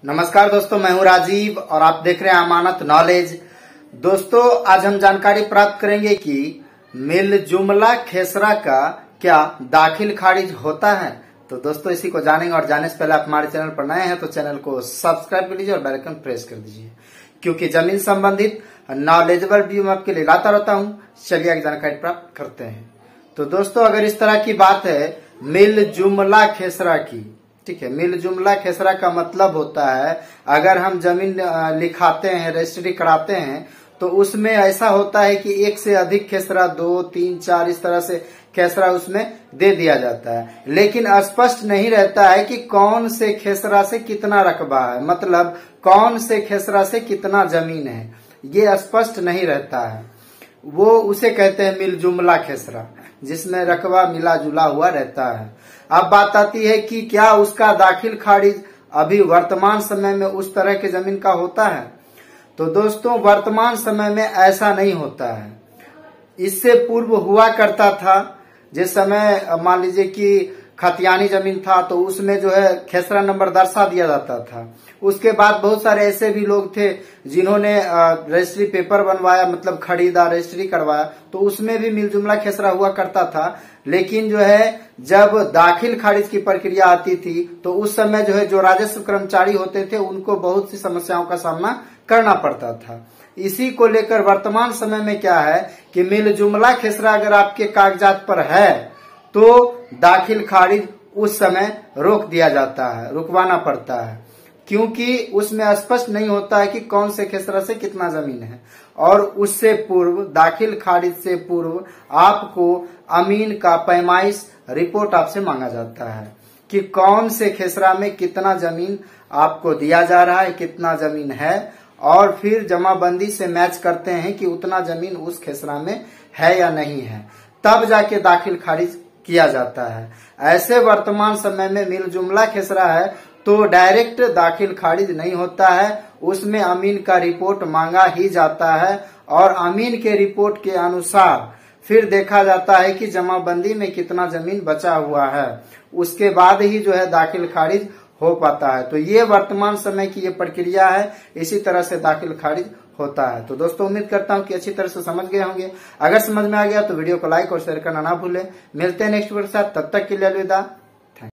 नमस्कार दोस्तों, मैं हूं राजीव और आप देख रहे हैं अमानत नॉलेज। दोस्तों, आज हम जानकारी प्राप्त करेंगे कि मिल जुमला खेसरा का क्या दाखिल खारिज होता है। तो दोस्तों, इसी को जानेंगे और जानने से पहले आप हमारे चैनल पर नए हैं तो चैनल को सब्सक्राइब कर लीजिए और बेल आइकन प्रेस कर दीजिए, क्योंकि जमीन संबंधित नॉलेजेबल वीडियो मैं आपके लिए लाता रहता हूं। चलिए आगे जानकारी प्राप्त करते हैं। तो दोस्तों, अगर इस तरह की बात है मिल जुमला खेसरा की, ठीक है, मिल जुमला खेसरा का मतलब होता है अगर हम जमीन लिखाते हैं, रजिस्ट्री कराते हैं, तो उसमें ऐसा होता है कि एक से अधिक खेसरा, 2, 3, 4 इस तरह से खेसरा उसमें दे दिया जाता है, लेकिन स्पष्ट नहीं रहता है कि कौन से खेसरा से कितना रकबा है, मतलब कौन से खेसरा से कितना जमीन है, ये स्पष्ट नहीं रहता है। वो उसे कहते हैं मिल जुमला खेसरा, जिसमें रकबा मिला जुला हुआ रहता है। अब बात आती है कि क्या उसका दाखिल खारिज अभी वर्तमान समय में उस तरह के जमीन का होता है। तो दोस्तों, वर्तमान समय में ऐसा नहीं होता है। इससे पूर्व हुआ करता था, जिस समय मान लीजिए कि खतियानी जमीन था तो उसमें जो है खेसरा नंबर दर्शा दिया जाता था। उसके बाद बहुत सारे ऐसे भी लोग थे जिन्होंने रजिस्ट्री पेपर बनवाया, मतलब खरीदा, रजिस्ट्री करवाया, तो उसमें भी मिल जुमला खेसरा हुआ करता था। लेकिन जो है जब दाखिल खारिज की प्रक्रिया आती थी तो उस समय जो है जो राजस्व कर्मचारी होते थे उनको बहुत सी समस्याओं का सामना करना पड़ता था। इसी को लेकर वर्तमान समय में क्या है कि मिल जुमला खेसरा अगर आपके कागजात पर है तो दाखिल खारिज उस समय रोक दिया जाता है, रुकवाना पड़ता है, क्योंकि उसमें स्पष्ट नहीं होता है कि कौन से खेसरा से कितना जमीन है। और उससे पूर्व, दाखिल खारिज से पूर्व, आपको अमीन का पैमाइश रिपोर्ट आपसे मांगा जाता है कि कौन से खेसरा में कितना जमीन आपको दिया जा रहा है, कितना जमीन है, और फिर जमाबंदी से मैच करते हैं कि उतना जमीन उस खेसरा में है या नहीं है, तब जाके दाखिल खारिज किया जाता है। ऐसे वर्तमान समय में मिल जुमला खेसरा है तो डायरेक्ट दाखिल खारिज नहीं होता है, उसमें अमीन का रिपोर्ट मांगा ही जाता है और अमीन के रिपोर्ट के अनुसार फिर देखा जाता है कि जमाबंदी में कितना जमीन बचा हुआ है, उसके बाद ही जो है दाखिल खारिज हो पाता है। तो ये वर्तमान समय की ये प्रक्रिया है, इसी तरह से दाखिल खारिज होता है। तो दोस्तों, उम्मीद करता हूं कि अच्छी तरह से समझ गए होंगे। अगर समझ में आ गया तो वीडियो को लाइक और शेयर करना ना भूलें। मिलते हैं नेक्स्ट वीडियो के साथ, तब तक के लिए अलविदा।